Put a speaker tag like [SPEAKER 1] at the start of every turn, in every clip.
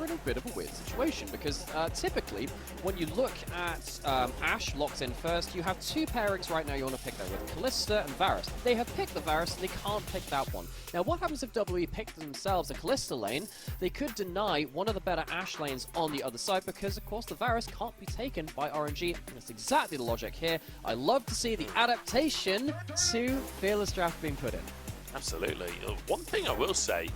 [SPEAKER 1] we're in a bit of a weird situation because typically when you look at Ashe locked in first, you have two pairings right now you want to pick there with Kalista and Varus. They have picked the Varus, they can't pick that one. Now what happens if WWE picked themselves a Kalista lane? They could deny one of the better Ashe lanes on the other side because of course the Varus can't be taken by RNG, and that's exactly the logic here. I love to see the adaptation to Fearless Draft being put in.
[SPEAKER 2] Absolutely. One thing I will say,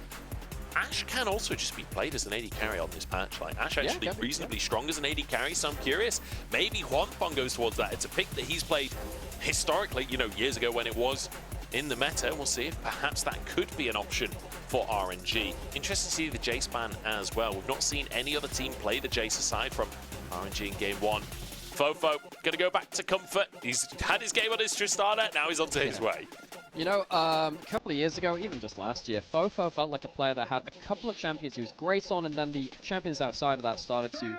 [SPEAKER 2] Ashe can also just be played as an AD carry on this patch. Like, Ashe actually reasonably strong as an AD carry, so I'm curious. Maybe Huanfeng goes towards that. It's a pick that he's played historically, you know, years ago when it was in the meta. We'll see if perhaps that could be an option for RNG. Interesting to see the Jace ban as well. We've not seen any other team play the Jace aside from RNG in game one. FoFo gonna go back to comfort. He's had his game on his Tristana, now he's onto his way.
[SPEAKER 1] You know, a couple of years ago, even just last year, FoFo felt like a player that had a couple of champions he was great on, and then the champions outside of that started to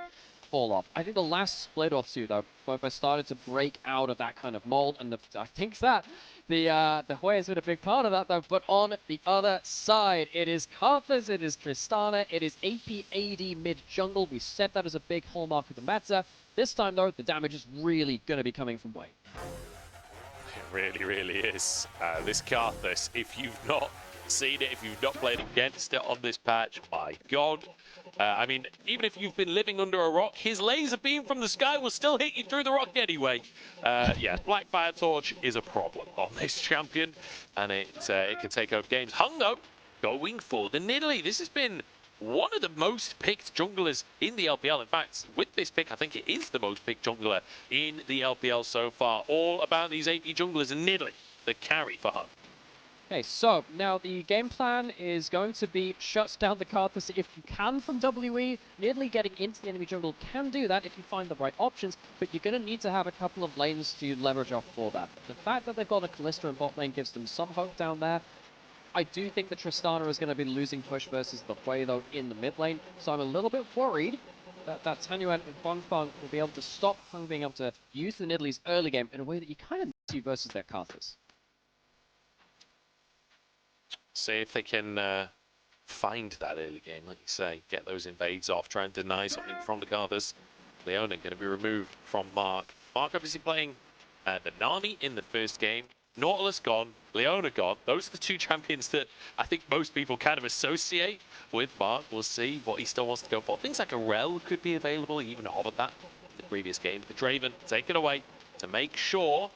[SPEAKER 1] fall off. I think the last split or two, though, FoFo started to break out of that kind of mold, and I think that the Hui has been a big part of that, though. But on the other side, it is Karthus, it is Tristana, it is AP AD mid-jungle. We said that as a big hallmark of the meta. This time, though, the damage is really going to be coming from Wei.
[SPEAKER 2] It really, really is. This Karthus, if you've not seen it, if you've not played against it on this patch, my God. I mean, even if you've been living under a rock, his laser beam from the sky will still hit you through the rock anyway. Yeah, Blackfire Torch is a problem on this champion, and it can take over games. Heng, though, going for the Nidalee. This has been one of the most picked junglers in the LPL. In fact, with this pick, I think it is the most picked jungler in the LPL so far. All about these AP junglers, and Nidalee, the carry for Heng.
[SPEAKER 1] Okay, so now the game plan is going to be shut down the Karthus if you can from WE. Nidalee getting into the enemy jungle can do that if you find the right options, but you're going to need to have a couple of lanes to leverage off for that. The fact that they've got a Kalista in bot lane gives them some hope down there. I do think that Tristana is going to be losing push versus the Hui, though, in the mid lane, so I'm a little bit worried that Tangyuan and Huanfeng will be able to stop Heng being able to use the Nidalee's early game in a way that you kind of need to versus their Karthus.
[SPEAKER 2] See if they can find that early game, like you say, get those invades off, try and deny something from the Karthus. Leona going to be removed from Mark. Mark obviously playing the Nami in the first game. Nautilus gone, Leona gone. Those are the two champions that I think most people kind of associate with Mark. We'll see what he still wants to go for. Things like a Rel could be available, even offered that in the previous game. But Draven taken away to make sure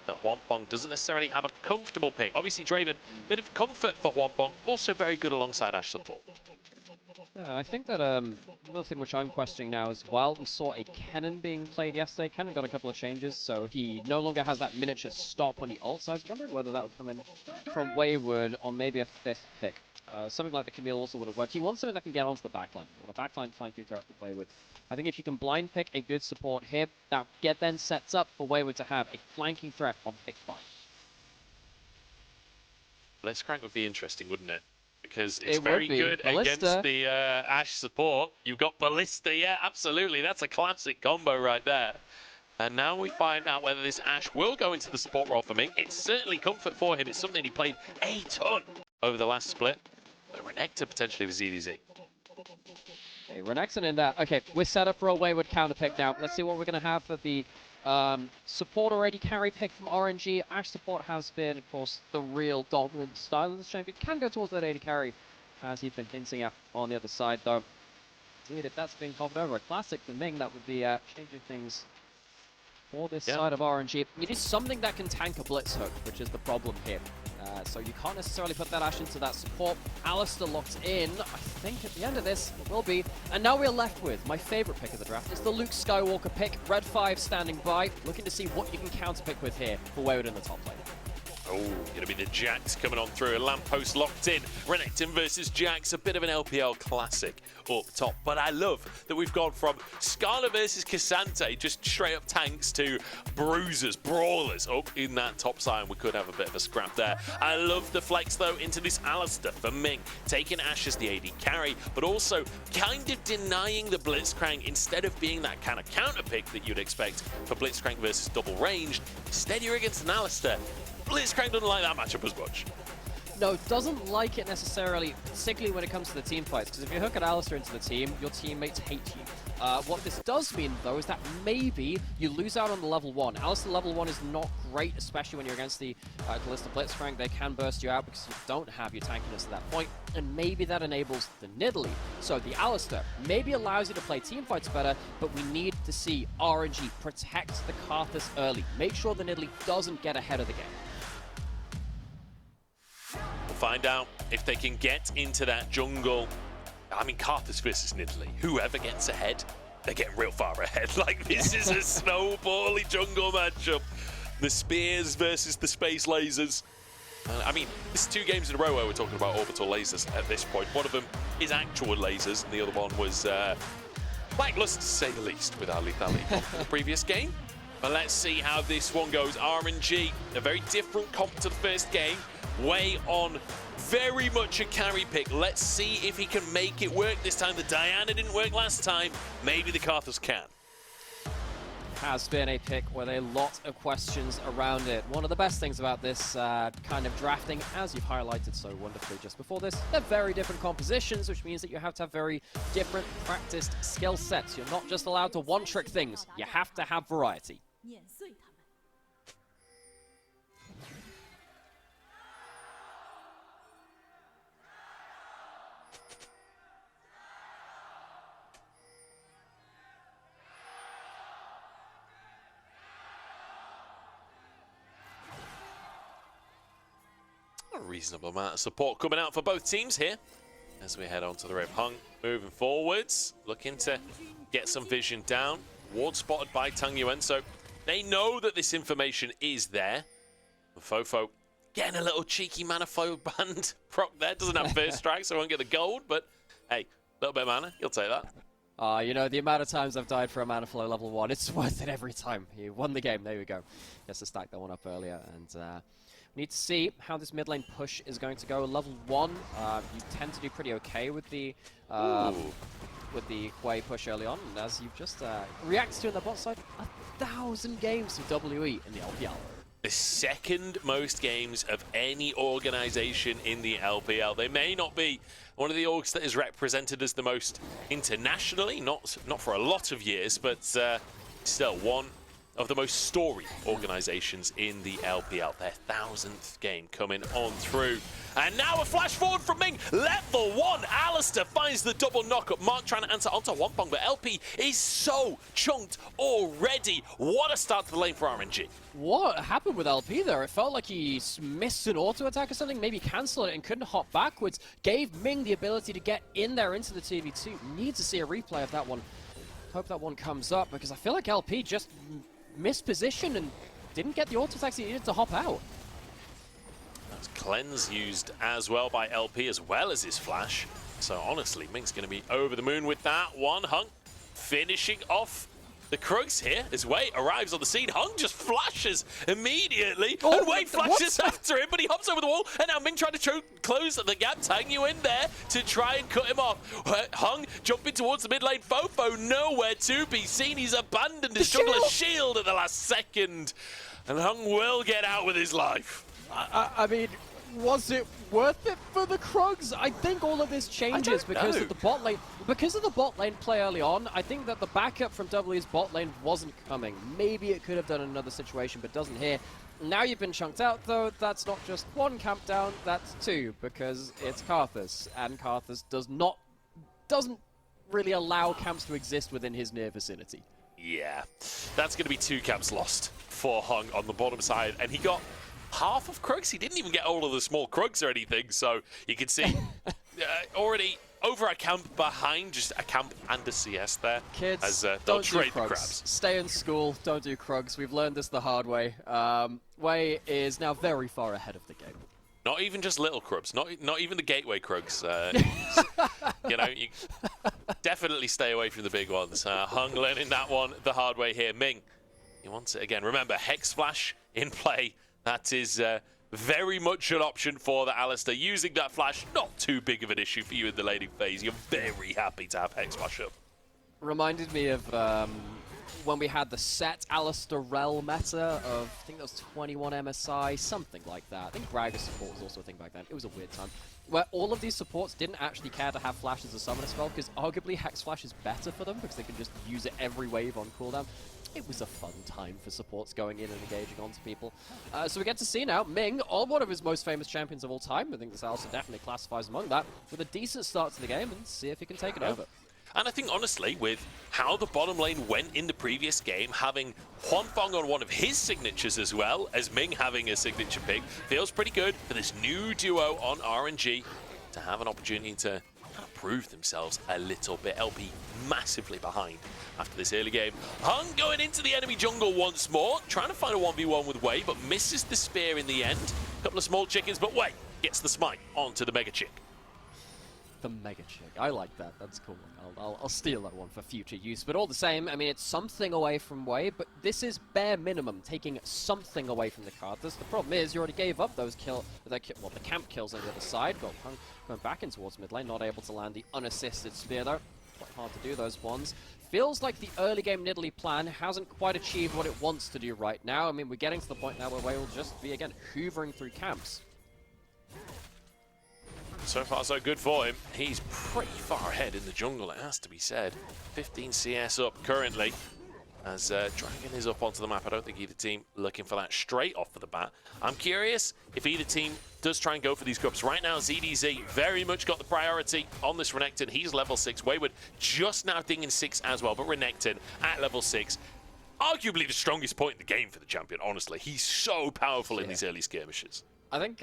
[SPEAKER 2] that Huanfeng doesn't necessarily have a comfortable pick. Obviously, Draven, bit of comfort for Huanfeng, also very good alongside Ashe support.
[SPEAKER 1] Yeah, I think that another thing which I'm questioning now as well, we saw a Kennen being played yesterday. Kennen got a couple of changes, so he no longer has that miniature stop when he ults. I was wondering whether that would come in from Wayward or maybe a fifth pick. Something like the Camille also would have worked. He wants something that can get onto the backline. Well, the backline flanking threat to play with. I think if you can blind pick a good support here, that then sets up for Wayward to have a flanking threat on pick 5.
[SPEAKER 2] Blitzcrank would be interesting, wouldn't it? Because it's
[SPEAKER 1] It
[SPEAKER 2] very
[SPEAKER 1] would be.
[SPEAKER 2] good
[SPEAKER 1] Ballista
[SPEAKER 2] against the Ashe support. You've got Ballista, yeah, absolutely. That's a classic combo right there. And now we find out whether this Ashe will go into the support role for Ming. It's certainly comfort for him. It's something he played a ton over the last split. But Renekton potentially with ZDZ.
[SPEAKER 1] Okay, Renekton in there. Okay, we're set up for a Wayward counter pick now. Let's see what we're going to have for the support already carry pick from RNG. Ashe support has been, of course, the real dominant style of this champion. Can go towards that AD carry, as he's been hinting at on the other side, though. Indeed, if that's being covered over a classic for Ming, that would be changing things for this side of RNG. It is something that can tank a Blitz hook, which is the problem here. So you can't necessarily put that Ashe into that support. Alistair locked in. I think at the end of this, it will be. And now we're left with my favorite pick of the draft. It's the Luke Skywalker pick. Red 5 standing by, looking to see what you can counterpick with here for Wayward in the top lane.
[SPEAKER 2] Oh, gonna be the Jax coming on through. A lamppost locked in. Renekton versus Jax, a bit of an LPL classic up top. But I love that we've gone from Skarner versus Cassante, just straight up tanks, to bruisers, brawlers up in that top side. We could have a bit of a scrap there. I love the flex though into this Alistair for Ming, taking Ashe as the AD carry, but also kind of denying the Blitzcrank instead of being that kind of counter pick that you'd expect for Blitzcrank versus double ranged. Instead, you're against an Alistair. Blitzcrank doesn't like that matchup as much.
[SPEAKER 1] No, doesn't like it necessarily, particularly when it comes to the team fights, because if you hook an Alistar into the team, your teammates hate you. What this does mean, though, is that maybe you lose out on the level 1. Alistar level 1 is not great, especially when you're against the Kalista Blitzcrank. They can burst you out because you don't have your tankiness at that point, and maybe that enables the Nidalee. So the Alistar maybe allows you to play team fights better, but we need to see RNG protect the Karthus early. Make sure the Nidalee doesn't get ahead of the game.
[SPEAKER 2] We'll find out if they can get into that jungle. I mean, Karthus versus Nidalee. Whoever gets ahead, they're getting real far ahead. Like, this is a snowbally jungle matchup. The spears versus the space lasers. I mean, this is 2 games in a row where we're talking about orbital lasers at this point. One of them is actual lasers, and the other one was lackluster to say the least with our lethality in the previous game. But let's see how this one goes. RNG, a very different comp to the first game. Way on, very much a carry pick. Let's see if he can make it work this time. The Diana didn't work last time. Maybe the Karthus can.
[SPEAKER 1] Has been a pick with a lot of questions around it. One of the best things about this kind of drafting, as you've highlighted so wonderfully just before this, they're very different compositions, which means that you have to have very different practiced skill sets. You're not just allowed to one-trick things. You have to have variety.
[SPEAKER 2] A reasonable amount of support coming out for both teams here as we head on to the rip. Heng moving forwards, looking to get some vision down. Ward spotted by Tangyuan, so they know that this information is there. FoFo getting a little cheeky mana flow band proc there. Doesn't have first strike, so I won't get the gold, but hey, a little bit of mana, you'll take that.
[SPEAKER 1] You know, the amount of times I've died for a mana flow level 1, it's worth it every time. You won the game, there we go. Just to stack that one up earlier, and we need to see how this mid lane push is going to go. Level 1, you tend to do pretty okay with the Hwei push early on, and as you've just reacted to on the bot side, 1,000 games of WE in the LPL.
[SPEAKER 2] The second most games of any organization in the LPL. They may not be one of the orgs that is represented as the most internationally, not for a lot of years, but still one of the most storied organizations in the LPL. Their 1,000th game coming on through. And now a flash forward from Ming. Level 1, Alistar finds the double knockup. Mark trying to answer onto Huanfeng, but LP is so chunked already. What a start to the lane for RNG.
[SPEAKER 1] What happened with LP there? It felt like he missed an auto attack or something, maybe cancelled it and couldn't hop backwards. Gave Ming the ability to get in there into the 2v2. Need to see a replay of that one. Hope that one comes up, because I feel like LP just missed position and didn't get the auto attacks he needed to hop out.
[SPEAKER 2] That's cleanse used as well by LP as well as his flash. So honestly, Ming's going to be over the moon with that one. Heng finishing off the Krugs here as Wei arrives on the scene. Heng just flashes immediately, and Wei flashes after him, but he hops over the wall, and now Ming trying to close the gap. Tangyuan there to try and cut him off. Heng jumping towards the mid lane. FoFo nowhere to be seen. He's abandoned his jungler's shield at the last second, and Heng will get out with his life.
[SPEAKER 1] I mean, was it worth it for the Krugs? I think all of this changes because of the bot lane. Because of the bot lane play early on, I think that the backup from W's bot lane wasn't coming. Maybe it could have done another situation, but doesn't here. Now you've been chunked out, though. That's not just one camp down, that's 2, because it's Karthus, and Karthus doesn't really allow camps to exist within his near vicinity.
[SPEAKER 2] Yeah, that's going to be 2 camps lost for Heng on the bottom side, and he got half of Krugs. He didn't even get all of the small Krugs or anything, so you can see already over a camp behind, just a camp and a CS there.
[SPEAKER 1] Kids,
[SPEAKER 2] as,
[SPEAKER 1] don't
[SPEAKER 2] trade
[SPEAKER 1] do Krugs.
[SPEAKER 2] the crabs.
[SPEAKER 1] Stay in school, don't do Krugs. We've learned this the hard way. Wei is now very far ahead of the game.
[SPEAKER 2] Not even just little Krugs, not even the gateway Krugs. You know, you definitely stay away from the big ones. Heng learning that one the hard way here. Ming, he wants it again. Remember, Hex Flash in play. That is very much an option for the Alistar. Using that flash, not too big of an issue for you in the laning phase. You're very happy to have Hex Flash up.
[SPEAKER 1] Reminded me of when we had the set Alistair Rel meta of, I think that was 21 MSI, something like that. I think Gragas support was also a thing back then. It was a weird time. Where all of these supports didn't actually care to have Flash as a summoner spell, because arguably Hex Flash is better for them, because they can just use it every wave on cooldown. It was a fun time for supports going in and engaging onto people. So we get to see now Ming, on one of his most famous champions of all time, I think this also definitely classifies among that, with a decent start to the game, and see if he can take it over.
[SPEAKER 2] And I think, honestly, with how the bottom lane went in the previous game, having Huanfeng on one of his signatures as well as Ming having a signature pick, feels pretty good for this new duo on RNG to have an opportunity to kind of prove themselves a little bit. LP massively behind after this early game. Heng going into the enemy jungle once more, trying to find a 1v1 with Wei, but misses the spear in the end. A couple of small chickens, but Wei gets the smite onto the Mega Chick.
[SPEAKER 1] The Mega Chick. I like that. That's cool. I'll steal that one for future use. But all the same, I mean, it's something away from Wei, but this is bare minimum, taking something away from the Karthus. The problem is, you already gave up those the camp kills on the other side. Got Heng going back in towards mid lane, not able to land the unassisted spear though. Quite hard to do those ones. Feels like the early game Nidalee plan hasn't quite achieved what it wants to do right now. I mean, we're getting to the point now where Wei will just be, again, hoovering through camps.
[SPEAKER 2] So far, so good for him. He's pretty far ahead in the jungle, it has to be said. 15 CS up currently, as Dragon is up onto the map. I don't think either team looking for that straight off of the bat. I'm curious if either team does try and go for these grubs. Right now, ZDZ very much got the priority on this Renekton. He's level 6. Wayward just now dinging 6 as well, but Renekton at level 6. Arguably the strongest point in the game for the champion, honestly. He's so powerful in these early skirmishes.
[SPEAKER 1] I think,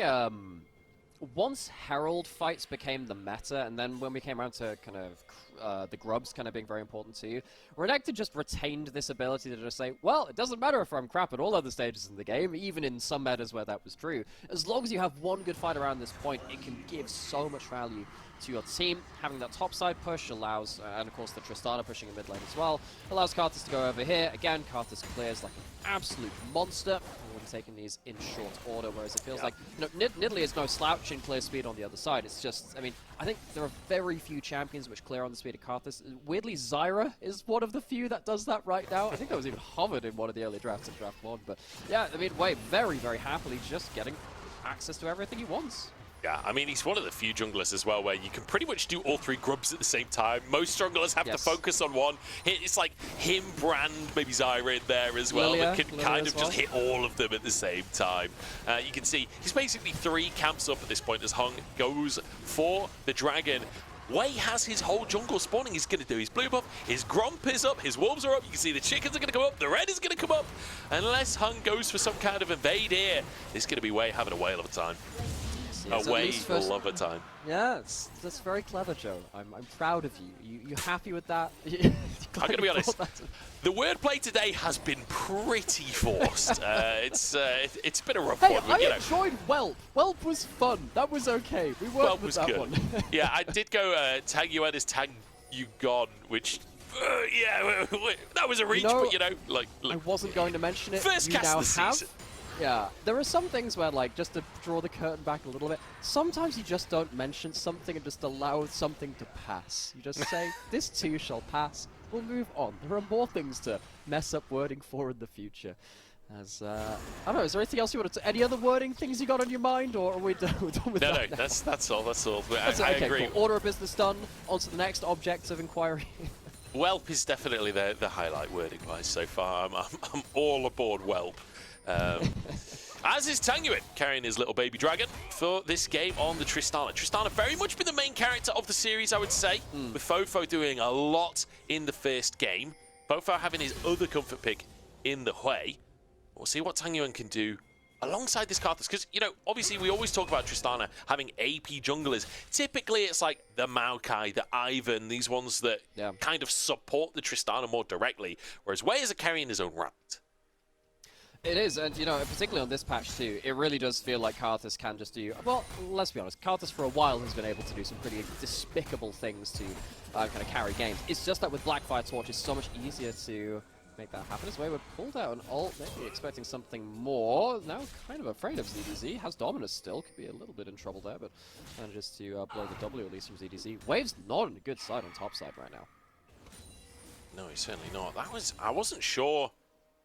[SPEAKER 1] once Herald fights became the meta, and then when we came around to kind of the grubs kind of being very important to you, Renekton just retained this ability to just say, well, it doesn't matter if I'm crap at all other stages in the game, even in some metas where that was true. As long as you have one good fight around this point, it can give so much value to your team. Having that topside push allows, and of course the Tristana pushing in mid lane as well, allows Karthus to go over here. Again, Karthus clears like an absolute monster. We're taking these in short order, whereas it feels like, you know, Nidalee is no slouch in clear speed on the other side. It's just, I mean, I think there are very few champions which clear on the speed of Karthus. Weirdly, Zyra is one of the few that does that right now. I think that was even hovered in one of the early drafts in Draft 1, but yeah, I mean, Wei very, very happily just getting access to everything he wants.
[SPEAKER 2] Yeah, I mean, he's one of the few junglers as well where you can pretty much do all 3 grubs at the same time. Most junglers have to focus on one. It's like him, Brand, maybe Zyra in there as well, that can kind of just hit all of them at the same time. You can see he's basically 3 camps up at this point as Heng goes for the dragon. Wei has his whole jungle spawning. He's going to do his blue buff, his Gromp is up, his wolves are up, you can see the chickens are going to come up, the red is going to come up. Unless Heng goes for some kind of invade here, it's going to be Wei having a whale of a time.
[SPEAKER 1] Yes,
[SPEAKER 2] a way full of a time.
[SPEAKER 1] Yeah, that's very clever, Joe. I'm proud of you. You happy with that?
[SPEAKER 2] I'm going to be honest. The wordplay today has been pretty forced. It's been a rough one.
[SPEAKER 1] I enjoyed Whelp. Whelp was fun. That was okay. We worked with that one.
[SPEAKER 2] Yeah, I did go Tangyuan is Tangyuan, which yeah, that was a reach, but you know, like
[SPEAKER 1] I wasn't going to mention it.
[SPEAKER 2] First cast of the season.
[SPEAKER 1] Yeah, there are some things where, like, just to draw the curtain back a little bit, sometimes you just don't mention something and just allow something to pass. You just say, this too shall pass, we'll move on. There are more things to mess up wording for in the future. As, I don't know, is there anything else you want to... Any other wording things you got on your mind, or are we done with that?
[SPEAKER 2] No, that's all. I
[SPEAKER 1] okay,
[SPEAKER 2] agree.
[SPEAKER 1] Cool. Order of business done, on to the next object of inquiry.
[SPEAKER 2] Whelp is definitely the highlight wording-wise so far. I'm all aboard Whelp. As is Tangyuan, carrying his little baby dragon for this game on the Tristana. Tristana very much been the main character of the series, I would say, with FoFo doing a lot in the first game. FoFo having his other comfort pick in the Hui. We'll see what Tangyuan can do alongside this Karthus, because, you know, obviously we always talk about Tristana having AP junglers. Typically it's like the Maokai, the Ivan, these ones that kind of support the Tristana more directly, whereas Wei is a carry in his own right.
[SPEAKER 1] It is, and you know, particularly on this patch too, it really does feel like Karthus can just do... Well, let's be honest, Karthus for a while has been able to do some pretty despicable things to kind of carry games. It's just that with Blackfire Torch, it's so much easier to make that happen. As Wayward pulled out an ult, maybe expecting something more. Now kind of afraid of ZDZ. Has Dominus still, could be a little bit in trouble there, but manages to blow the W at least from ZDZ. Wave's not on a good side on top side right now.
[SPEAKER 2] No, he's certainly not. That was... I wasn't sure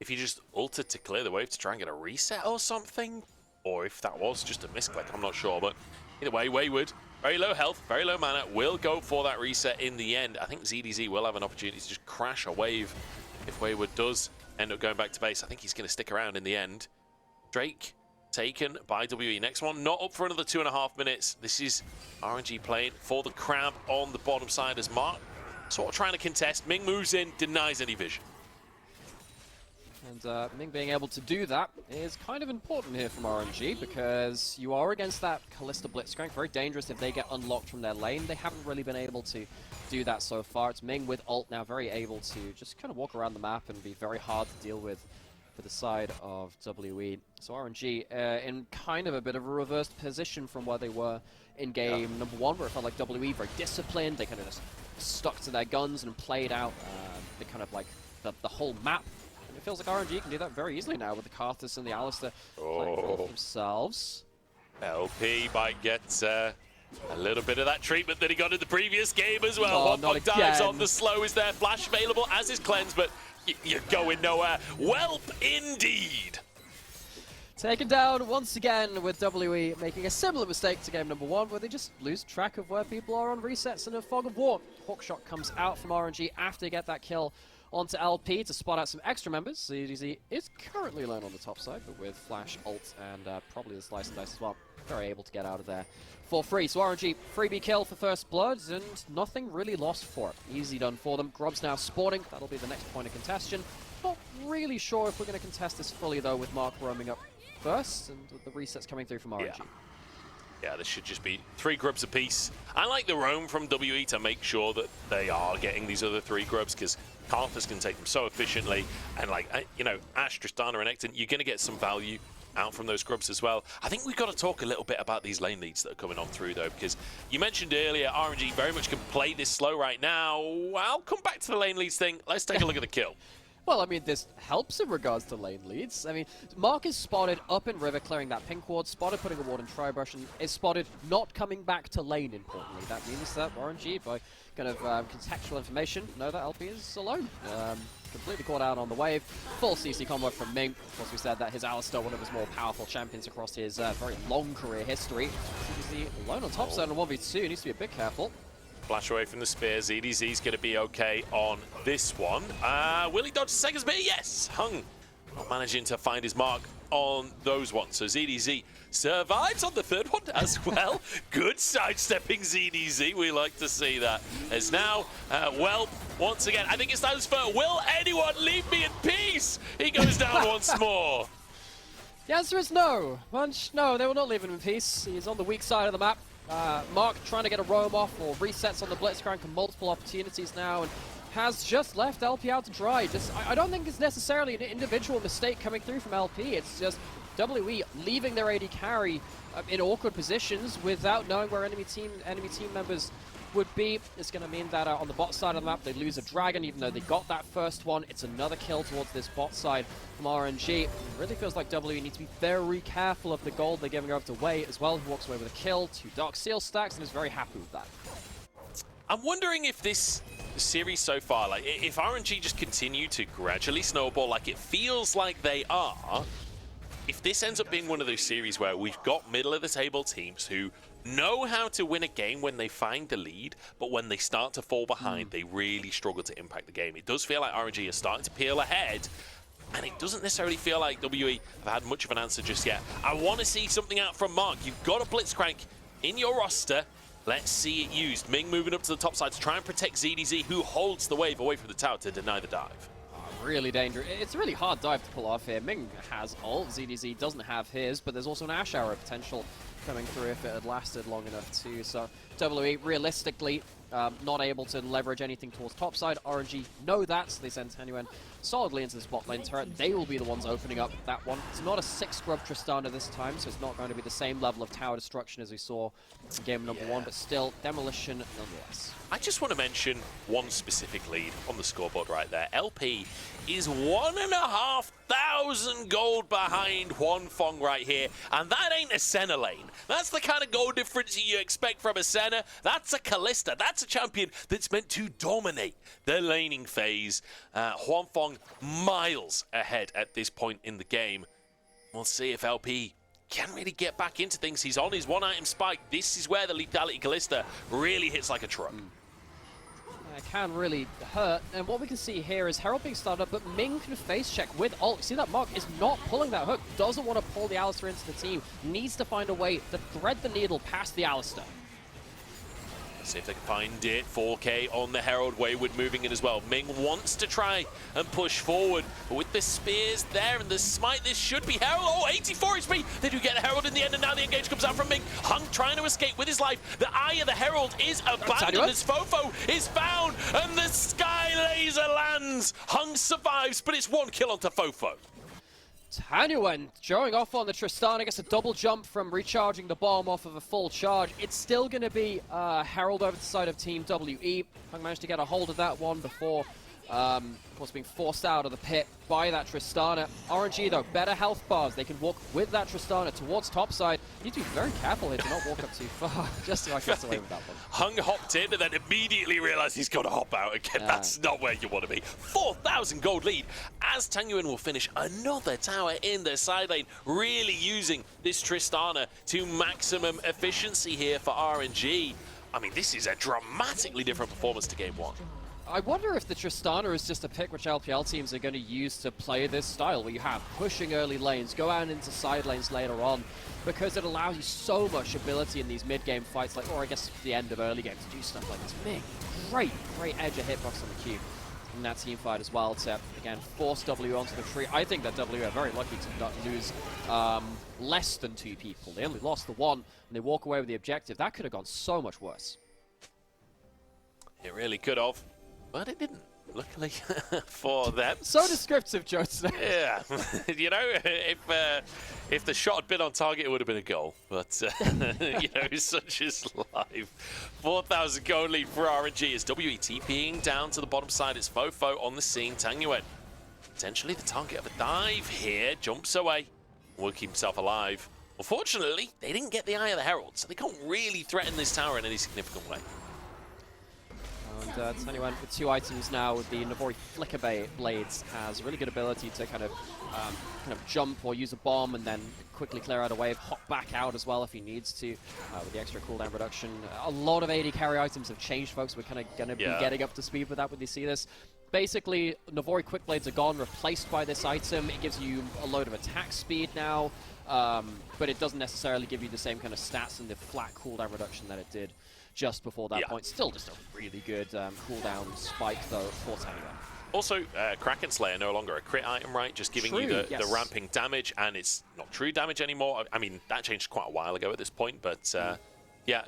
[SPEAKER 2] if he just ulted to clear the wave to try and get a reset or something, or if that was just a misclick. I'm not sure, but either way, Wayward, very low health, very low mana, will go for that reset in the end. I think ZDZ will have an opportunity to just crash a wave if Wayward does end up going back to base. I think he's going to stick around in the end. Drake taken by WE. Next one, not up for another 2.5 minutes. This is RNG playing for the crab on the bottom side as Mark sort of trying to contest. Ming moves in, denies any vision.
[SPEAKER 1] And Ming being able to do that is kind of important here from RNG, because you are against that Kalista Blitzcrank. Very dangerous if they get unlocked from their lane. They haven't really been able to do that so far. It's Ming with ult now, very able to just kind of walk around the map and be very hard to deal with for the side of WE. So RNG in kind of a bit of a reversed position from where they were in game number 1, where it felt like WE very disciplined. They kind of just stuck to their guns and played out the kind of like the whole map. It feels like RNG can do that very easily now with the Karthus and the Alistar playing for themselves.
[SPEAKER 2] LP might get a little bit of that treatment that he got in the previous game as well.
[SPEAKER 1] Oh,
[SPEAKER 2] Huanfeng dives on the slow. Is there flash available, as is cleanse, but you're going nowhere. Welp indeed.
[SPEAKER 1] Taken down once again with WE making a similar mistake to game number 1, where they just lose track of where people are on resets and a fog of war. Hawkshot comes out from RNG after they get that kill onto LP to spot out some extra members. ZDZ is currently alone on the top side, but with Flash, ult, and probably the Slice and Dice as well, very able to get out of there for free. So RNG, freebie kill for first blood, and nothing really lost for it. Easy done for them. Grub's now spawning. That'll be the next point of contention. Not really sure if we're going to contest this fully, though, with Mark roaming up first, and the resets coming through from RNG.
[SPEAKER 2] Yeah, this should just be 3 grubs apiece. I like the roam from WE to make sure that they are getting these other 3 grubs, because Karthus can take them so efficiently, and like, you know, Ashe, Tristana, and Ekton, you're going to get some value out from those grubs as well. I think we've got to talk a little bit about these lane leads that are coming on through, though, because you mentioned earlier RNG very much can play this slow right now. I'll come back to the lane leads thing. Let's take a look at the kill.
[SPEAKER 1] Well, I mean, this helps in regards to lane leads. I mean, Mark is spotted up in river clearing that pink ward, spotted putting a ward in tri-brush, and is spotted not coming back to lane, importantly. That means that RNG, by kind of contextual information, know that LP is alone. Completely caught out on the wave. Full CC combo from Ming. Of course, we said that his Alistar, one of his more powerful champions across his very long career history. ZDZ alone on top side on 1v2, needs to be a bit careful.
[SPEAKER 2] Flash away from the spear. ZDZ's going to be okay on this one. Will he dodge the second spear? Yes! Heng not managing to find his mark on those ones. So ZDZ survives on the third one as well. Good sidestepping ZDZ. We like to see that. As now, well, once again, I think it's time for Will anyone leave me in peace? He goes down once more.
[SPEAKER 1] The answer is no. Munch, no, they will not leave him in peace. He's on the weak side of the map. Mark trying to get a roam off or resets on the Blitzcrank and multiple opportunities now, and has just left LP out to dry. I don't think it's necessarily an individual mistake coming through from LP. It's just WE leaving their AD carry in awkward positions without knowing where enemy team members would be. It's going to mean that on the bot side of the map, they lose a dragon, even though they got that first one. It's another kill towards this bot side from RNG. It really feels like WE need to be very careful of the gold they're giving over to Way as well, who walks away with a kill, 2 Dark Seal stacks, and is very happy with that.
[SPEAKER 2] I'm wondering if this series so far, like, if RNG just continue to gradually snowball like it feels like they are, if this ends up being one of those series where we've got middle-of-the-table teams who know how to win a game when they find the lead, but when they start to fall behind, they really struggle to impact the game. It does feel like RNG is starting to peel ahead, and it doesn't necessarily feel like WE have had much of an answer just yet. I want to see something out from Mark. You've got a Blitzcrank in your roster. Let's see it used. Ming moving up to the top side to try and protect ZDZ, who holds the wave away from the tower to deny the dive.
[SPEAKER 1] Really dangerous. It's a really hard dive to pull off here. Ming has ult, ZDZ doesn't have his, but there's also an Ashe Arrow potential coming through if it had lasted long enough too. So WE realistically not able to leverage anything towards topside. RNG know that, so they send Tangyuan solidly into this bot lane turret. They will be the ones opening up that one. It's not a 6-grub Tristana this time, so it's not going to be the same level of tower destruction as we saw in game number 1, but still demolition nonetheless.
[SPEAKER 2] I just want to mention one specific lead on the scoreboard right there. LP is 1,500 gold behind Huanfeng right here, and that ain't a Senna lane. That's the kind of gold difference you expect from a Senna. That's a Kalista. That's a champion that's meant to dominate the laning phase. Huanfeng miles ahead at this point in the game. We'll see if LP can really get back into things. He's on his one-item spike. This is where the lethality Callista really hits like a truck.
[SPEAKER 1] It can really hurt, and what we can see here is Herald being started up, but Ming can face check with ult. See that Mark is not pulling that hook, doesn't want to pull the Alistar into the team, needs to find a way to thread the needle past the Alistar.
[SPEAKER 2] See if they can find it. 4K on the Herald. Wayward moving in as well. Ming wants to try and push forward, but with the spears there and the smite, this should be Herald. Oh, 84 HP. They do get a Herald in the end, and now the engage comes out from Ming. Heng trying to escape with his life. The eye of the Herald is abandoned as FoFo is found, and the Sky Laser lands. Heng survives, but it's 1 kill onto FoFo.
[SPEAKER 1] Tangyuan showing off on the Tristana, gets a double jump from recharging the bomb off of a full charge. It's still going to be Herald over the side of Team WE. Heng managed to get a hold of that one before, of course, being forced out of the pit by that Tristana. RNG, though, better health bars. They can walk with that Tristana towards topside. You need to be very careful here to not walk up too far, just so I can get away with that one.
[SPEAKER 2] Heng hopped in and then immediately realized he's got to hop out again. Yeah. That's not where you want to be. 4,000 gold lead as Tangyuan will finish another tower in the side lane, really using this Tristana to maximum efficiency here for RNG. I mean, this is a dramatically different performance to game one.
[SPEAKER 1] I wonder if the Tristana is just a pick which LPL teams are going to use to play this style, where you have pushing early lanes, go out into side lanes later on, because it allows you so much ability in these mid-game fights, like, or I guess the end of early game, to do stuff like this. Ming, great edge of hitbox on the cube in that team fight as well to, again, force W onto the tree. I think that W are very lucky to not lose less than 2 people. They only lost the 1, and they walk away with the objective. That could have gone so much worse.
[SPEAKER 2] It really could have. But it didn't, luckily for them.
[SPEAKER 1] So descriptive, Joe.
[SPEAKER 2] Yeah, you know, if the shot had been on target, it would have been a goal. But, you know, such is life. 4,000 gold lead for RNG as WETPing down to the bottom side. It's FoFo on the scene. Tangyuan, potentially the target of a dive here, jumps away, will keep himself alive. Unfortunately, they didn't get the Eye of the Herald, so they can't really threaten this tower in any significant way.
[SPEAKER 1] And Tangyuan with 2 items now with the Navori Flicker Blades has really good ability to kind of jump or use a bomb and then quickly clear out a wave, hop back out as well if he needs to with the extra cooldown reduction. A lot of AD carry items have changed, folks. We're kind of going to be getting up to speed with that when you see this. Basically, Navori Quick Blades are gone, replaced by this item. It gives you a load of attack speed now, but it doesn't necessarily give you the same kind of stats and the flat cooldown reduction that it did just before that point. Still just a really good cooldown spike, though, for Tangyuan.
[SPEAKER 2] Also, Kraken Slayer no longer a crit item, right? Just giving you the ramping damage, and it's not true damage anymore. I mean, that changed quite a while ago at this point, but yeah.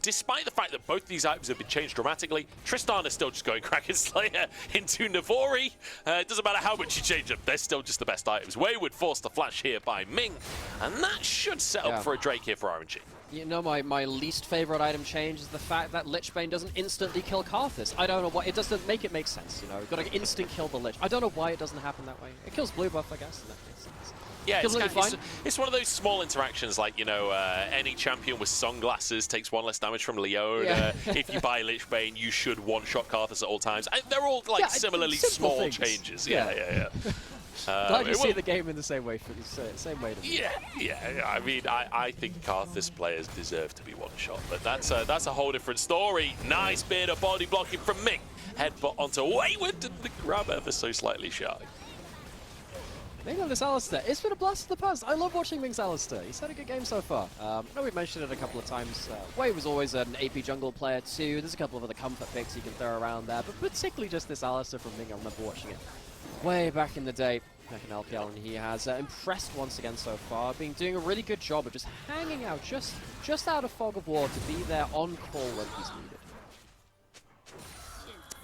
[SPEAKER 2] Despite the fact that both these items have been changed dramatically, Tristana is still just going Kraken Slayer into Navori. It doesn't matter how much you change them, they're still just the best items. Wayward forced the flash here by Ming, and that should set up for a Drake here for RNG.
[SPEAKER 1] You know, my least favorite item change is the fact that Lichbane doesn't instantly kill Karthus. I don't know why. It doesn't make it make sense, you know. You've got to instant kill the Lich. I don't know why it doesn't happen that way. It kills blue buff, I guess, and that makes sense.
[SPEAKER 2] Yeah, it's one of those small interactions, like, you know, any champion with sunglasses takes 1 less damage from Leona. Yeah. If you buy Lichbane, you should one-shot Karthus at all times. They're all, like, similarly small things. Changes. Yeah.
[SPEAKER 1] Glad you see the game in the same way. Same way to me.
[SPEAKER 2] Yeah. I mean, I think Karthus players deserve to be one-shot, but that's a whole different story. Nice bit of body blocking from Ming. Headbutt onto Wayward, and the grab ever so slightly shy.
[SPEAKER 1] Ming on this Alistar. It's been a blast in the past. I love watching Ming's Alistar. He's had a good game so far. I know we've mentioned it a couple of times. Wei was always an AP jungle player too. There's a couple of other comfort picks you can throw around there, but particularly just this Alistar from Ming. I remember watching it way back in the day, back in LPL, and he has impressed once again so far, being doing a really good job of just hanging out just out of fog of war to be there on call when he's needed.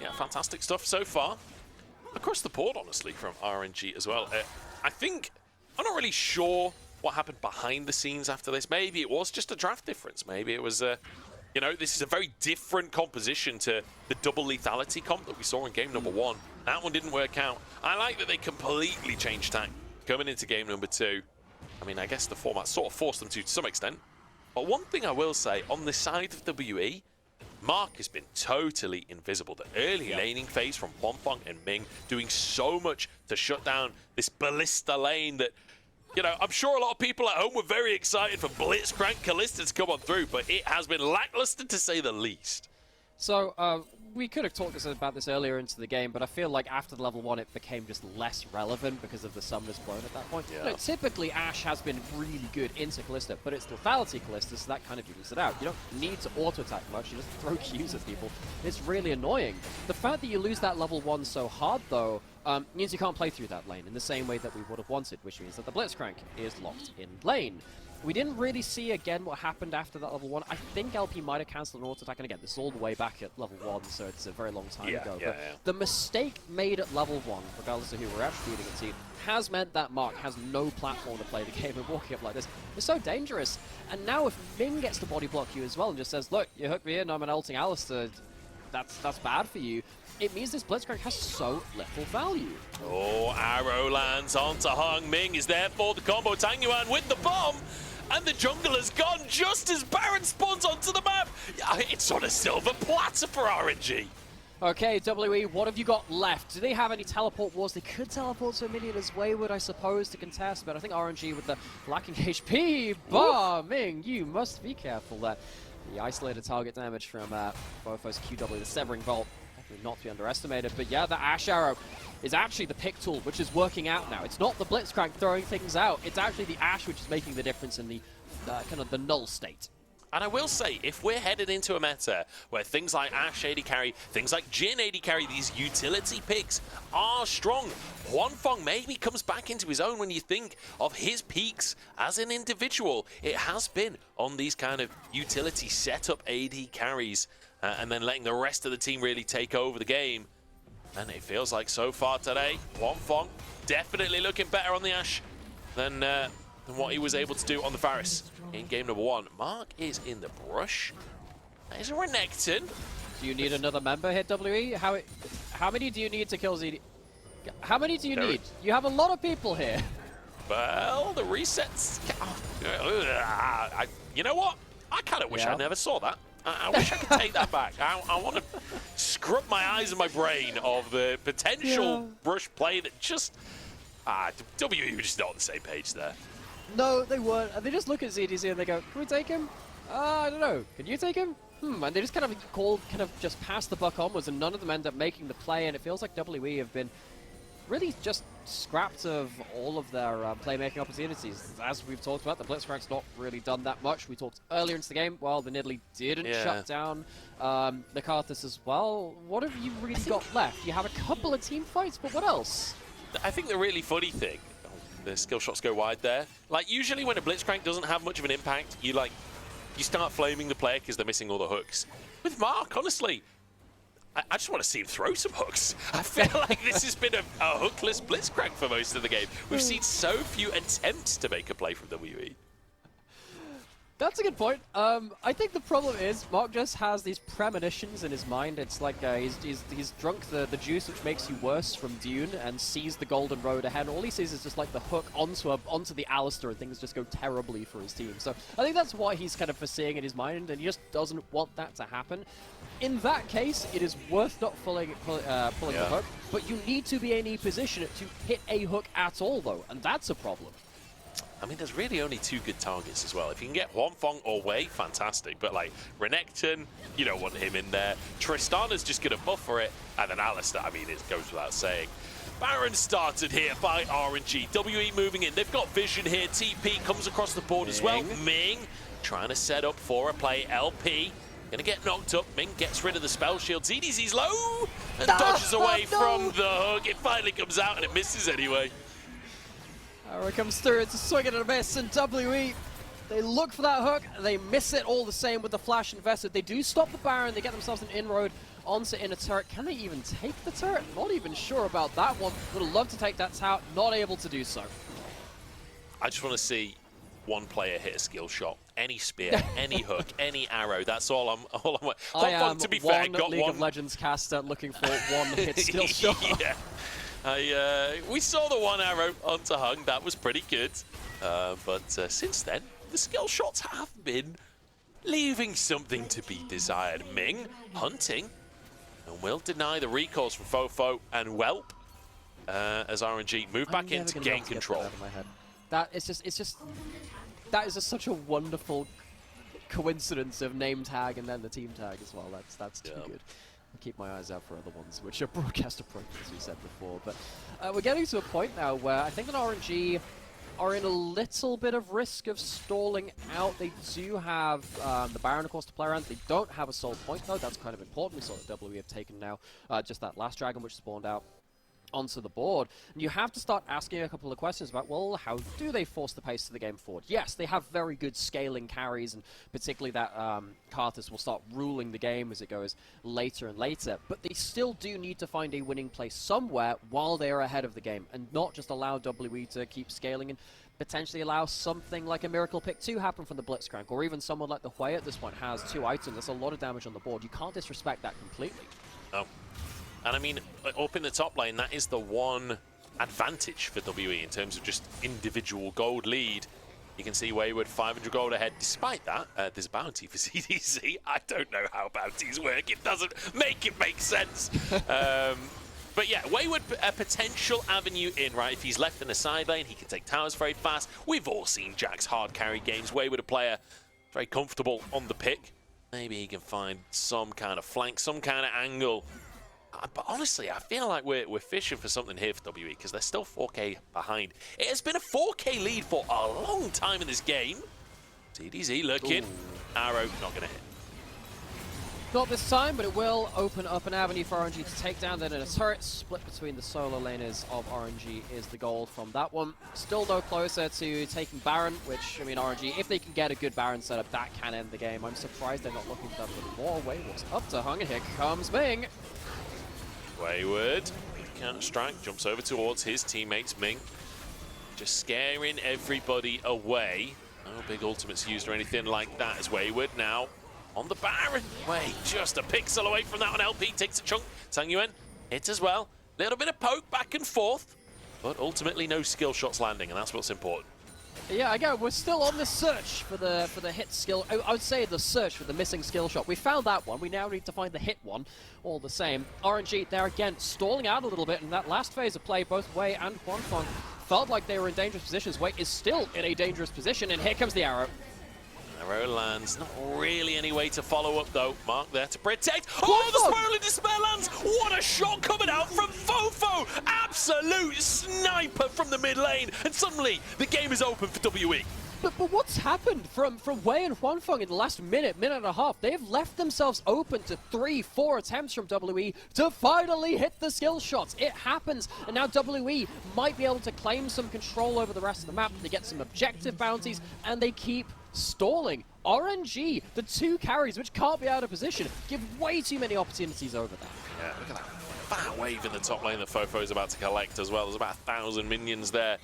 [SPEAKER 2] Yeah, fantastic stuff so far. Across the board, honestly, from RNG as well. I think, I'm not really sure what happened behind the scenes after this. Maybe it was just a draft difference. Maybe it was, you know, this is a very different composition to the double lethality comp that we saw in game number 1. That one didn't work out. I like that they completely changed tack coming into game number 2. I mean, I guess the format sort of forced them to some extent. But one thing I will say, on the side of WE, Mark has been totally invisible. The early laning phase from Huanfeng and Ming doing so much to shut down this ballista lane that, you know, I'm sure a lot of people at home were very excited for Blitzcrank Kalista to come on through, but it has been lackluster to say the least.
[SPEAKER 1] So, we could have talked about this earlier into the game, but I feel like after the level 1 it became just less relevant because of the summoners blown at that point.
[SPEAKER 2] Yeah.
[SPEAKER 1] You know, typically Ashe has been really good into Kalista, but it's lethality Kalista, so that kind of evens it out. You don't need to auto-attack much, you just throw Qs at people. It's really annoying. The fact that you lose that level 1 so hard, though, means you can't play through that lane in the same way that we would have wanted, which means that the Blitzcrank is locked in lane. We didn't really see, again, what happened after that level 1. I think LP might have cancelled an auto-attack, and again, this is all the way back at level 1, so it's a very long time ago. But the mistake made at level 1, regardless of who we're actually feeding it to, has meant that Mark has no platform to play the game, and walking up like this is so dangerous. And now if Ming gets to body block you as well and just says, look, you hooked me in, I'm an ulting Alistar, that's bad for you, it means this Blitzcrank has so little value.
[SPEAKER 2] Oh, arrow lands onto Heng. Ming is there for the combo. Tangyuan with the bomb. And the jungle has gone just as Baron spawns onto the map. It's on a silver platter for RNG.
[SPEAKER 1] Okay, WE, what have you got left? Do they have any teleport wars? They could teleport to a minion as Wayward, I suppose, to contest, but I think RNG with the lacking HP, Ming, you must be careful there. The isolated target damage from FoFo's QW, the Severing Bolt, definitely not to be underestimated, but yeah, the Ashe Arrow is actually the pick tool, which is working out now. It's not the Blitzcrank throwing things out, it's actually the Ashe which is making the difference in the kind of the null state.
[SPEAKER 2] And I will say, if we're headed into a meta where things like Ashe AD carry, things like Jhin AD carry, these utility picks are strong, Huanfeng maybe comes back into his own when you think of his peaks as an individual. It has been on these kind of utility setup AD carries, and then letting the rest of the team really take over the game. And it feels like so far today, Huanfeng definitely looking better on the Ashe than what he was able to do on the Varus in game number 1. Mark is in the brush. There's a Renekton.
[SPEAKER 1] Do you need another member here, WE? How many do you need to kill ZD? How many do you need? You have a lot of people here.
[SPEAKER 2] Well, the resets. You know what? I kind of wish I never saw that. I wish I could take that back. I want to scrub my eyes and my brain of the potential brush play that just... WE were just not on the same page there.
[SPEAKER 1] No, they weren't. And they just look at ZDZ and they go, can we take him? I don't know. Can you take him? And they just kind of just pass the buck onwards, and none of them end up making the play, and it feels like WE have been really just scrapped of all of their playmaking opportunities. As we've talked about, the Blitzcrank's not really done that much. We talked earlier into the game, well, the Nidalee didn't shut down the Karthus as well. What have you really got left? You have a couple of team fights, but what else?
[SPEAKER 2] I think the really funny thing, the skill shots go wide there. Like, usually when a Blitzcrank doesn't have much of an impact, you start flaming the player because they're missing all the hooks. With Mark, honestly, I just want to see him throw some hooks. I feel like this has been a hookless Blitzcrank for most of the game. We've seen so few attempts to make a play from WE.
[SPEAKER 1] That's a good point. I think the problem is Mark just has these premonitions in his mind. It's like he's drunk the juice which makes you worse from Dune and sees the golden road ahead. And all he sees is just like the hook onto the Alistar, and things just go terribly for his team. So I think that's what he's kind of foreseeing in his mind, and he just doesn't want that to happen. In that case, it is worth not pulling the hook, but you need to be in a position to hit a hook at all, though, and that's a problem.
[SPEAKER 2] I mean, there's really only 2 good targets as well. If you can get Huanfeng or Wei, fantastic. But, like, Renekton, you don't want him in there. Tristana's just going to buffer it. And then Alistar, I mean, it goes without saying. Baron started here by RNG. WE moving in. They've got vision here. TP comes across the board as well. Ming trying to set up for a play. LP going to get knocked up. Ming gets rid of the spell shield. ZDZ's low and dodges away from the hook. It finally comes out and it misses anyway.
[SPEAKER 1] Arrow comes through, it's a swing and a miss, and WE, they look for that hook, they miss it all the same with the flash invested. They do stop the Baron, they get themselves an inroad onto inner turret. Can they even take the turret? Not even sure about that one. Would have loved to take that tower, not able to do so.
[SPEAKER 2] I just want to see one player hit a skill shot. Any spear, any hook, any arrow. That's all I'm.
[SPEAKER 1] I am
[SPEAKER 2] to be fair,
[SPEAKER 1] one League of Legends caster looking for one hit skill shot.
[SPEAKER 2] Yeah. We saw the one arrow onto Heng, that was pretty good. But since then, the skill shots have been leaving something to be desired. Ming hunting and will deny the recalls from FoFo and Whelp as RNG move back in to gain control.
[SPEAKER 1] That is just that is just such a wonderful coincidence of name tag and then the team tag as well. That's too good. I'll keep my eyes out for other ones, which are broadcast approaches, as we said before. But we're getting to a point now where I think that RNG are in a little bit of risk of stalling out. They do have the Baron, of course, to play around. They don't have a soul point, though. That's kind of important. We saw that we have taken now just that last dragon, which spawned out onto the board. And you have to start asking a couple of questions about, well, how do they force the pace of the game forward? Yes, they have very good scaling carries, and particularly that Karthus will start ruling the game as it goes later and later, but they still do need to find a winning place somewhere while they are ahead of the game, and not just allow WE to keep scaling and potentially allow something like a Miracle Pick to happen from the Blitzcrank, or even someone like the Hui at this point has 2 items. That's a lot of damage on the board. You can't disrespect that completely.
[SPEAKER 2] No. And I mean, up in the top lane, that is the one advantage for WE in terms of just individual gold lead. You can see Wayward 500 gold ahead. Despite that, there's a bounty for CDC. I don't know how bounties work. It doesn't make sense. But yeah, Wayward, a potential avenue in, right? If he's left in the side lane, he can take towers very fast. We've all seen Jack's hard carry games. Wayward, a player very comfortable on the pick. Maybe he can find some kind of flank, some kind of angle. But honestly, I feel like we're fishing for something here for WE because they're still 4K behind. It has been a 4K lead for a long time in this game. CDZ looking. Ooh. Arrow not going to hit.
[SPEAKER 1] Not this time, but it will open up an avenue for RNG to take down. Then in a turret split between the solo laners of RNG is the goal from that one. Still no closer to taking Baron, which, I mean, RNG, if they can get a good Baron setup, that can end the game. I'm surprised they're not looking for that a little more. Wayward's up to Heng, and here comes Ming.
[SPEAKER 2] Wayward, Counter-Strike, jumps over towards his teammates, Ming. Just scaring everybody away. No big ultimates used or anything like that as Wayward now on the Baron. Wait, just a pixel away from that one. LP takes a chunk. Tangyuan hits as well. Little bit of poke back and forth, but ultimately no skill shots landing, and that's what's important.
[SPEAKER 1] Yeah, again, we're still on the search for the hit skill. I would say the search for the missing skill shot. We found that one. We now need to find the hit one. All the same. RNG, they're again stalling out a little bit. In that last phase of play, both Wei and Huanfeng felt like they were in dangerous positions. Wei is still in a dangerous position, and here comes the arrow.
[SPEAKER 2] Arrow lands. Not really any way to follow up, though. Mark there to protect. Oh, the Swirling Despair lands! What a shot coming out from FoFo! Absolute sniper from the mid lane. And suddenly, the game is open for WE.
[SPEAKER 1] But what's happened from Wei and Huanfeng in the last minute and a half? They have left themselves open to 3-4 attempts from WE to finally hit the skill shots. It happens, and now WE might be able to claim some control over the rest of the map. They get some objective bounties, and they keep stalling. RNG, the 2 carries, which can't be out of position, give way too many opportunities over that.
[SPEAKER 2] Yeah, look at that fat wave in the top lane that FoFo is about to collect as well. There's about 1,000 minions there.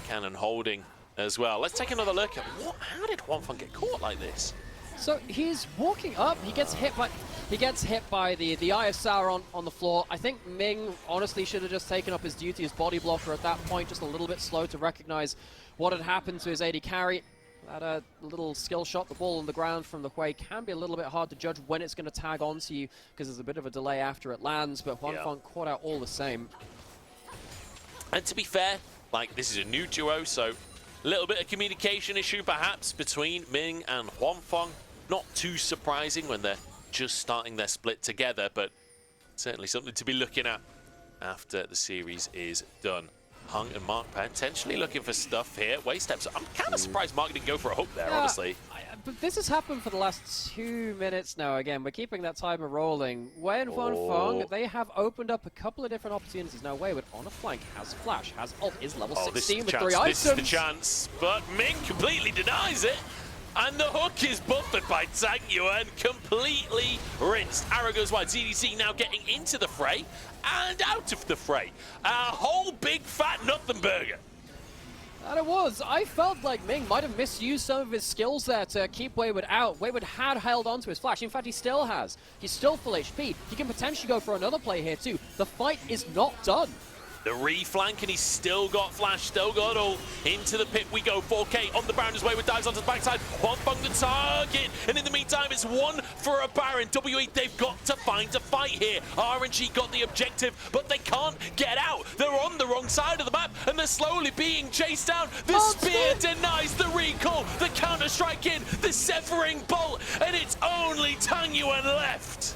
[SPEAKER 2] Cannon holding as well. Let's take another look at how did Huanfeng get caught like this?
[SPEAKER 1] So he's walking up, he gets hit by the Eye of Sauron on the floor. I think Ming honestly should have just taken up his duty as body blocker at that point, just a little bit slow to recognize what had happened to his AD carry. That little skill shot, the ball on the ground from the Hui, can be a little bit hard to judge when it's going to tag onto you because there's a bit of a delay after it lands, but Huanfeng caught out all the same.
[SPEAKER 2] And to be fair, like, this is a new duo, so a little bit of communication issue perhaps between Ming and Huanfeng. Not too surprising when they're just starting their split together, but certainly something to be looking at after the series is done. Heng and Mark potentially looking for stuff here. Wei steps up. I'm kind of surprised Mark didn't go for a hook there, honestly.
[SPEAKER 1] But this has happened for the last 2 minutes now. Again, we're keeping that timer rolling. Wei and Huanfeng, they have opened up a couple of different opportunities. Now, Wayward on a flank, has flash, has ult, is level 16 with 3 items.
[SPEAKER 2] This is the chance, but Ming completely denies it. And the hook is buffered by Tangyuan, completely rinsed. Arrow goes wide. ZDC now getting into the fray and out of the fray. A whole big fat nothing burger.
[SPEAKER 1] And it was. I felt like Ming might have misused some of his skills there to keep Wayward out. Wayward had held on to his flash. In fact, he still has. He's still full HP. He can potentially go for another play here too. The fight is not done.
[SPEAKER 2] The reflank, and he's still got flash, still got ult. Into the pit we go. 4K on the Baron as Wayward dives onto the backside. Huanfeng the target, and in the meantime, it's one for a Baron. WE, they've got to find a fight here. RNG got the objective, but they can't get out. They're on the wrong side of the map, and they're slowly being chased down. The spear denies the recall. The counter-strike in, the severing bolt, and it's only Tangyuan left.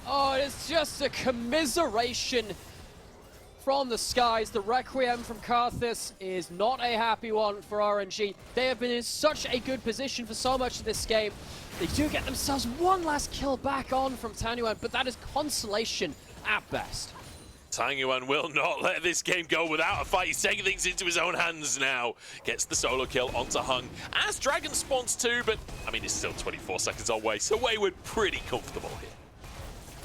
[SPEAKER 1] Oh, it's just a commiseration from the skies. The Requiem from Karthus is not a happy one for RNG. They have been in such a good position for so much of this game. They do get themselves one last kill back on from Tangyuan, but that is consolation at best.
[SPEAKER 2] Tangyuan will not let this game go without a fight. He's taking things into his own hands now. Gets the solo kill onto Heng. As Dragon spawns too, but I mean, it's still 24 seconds away, so Wayward pretty comfortable here.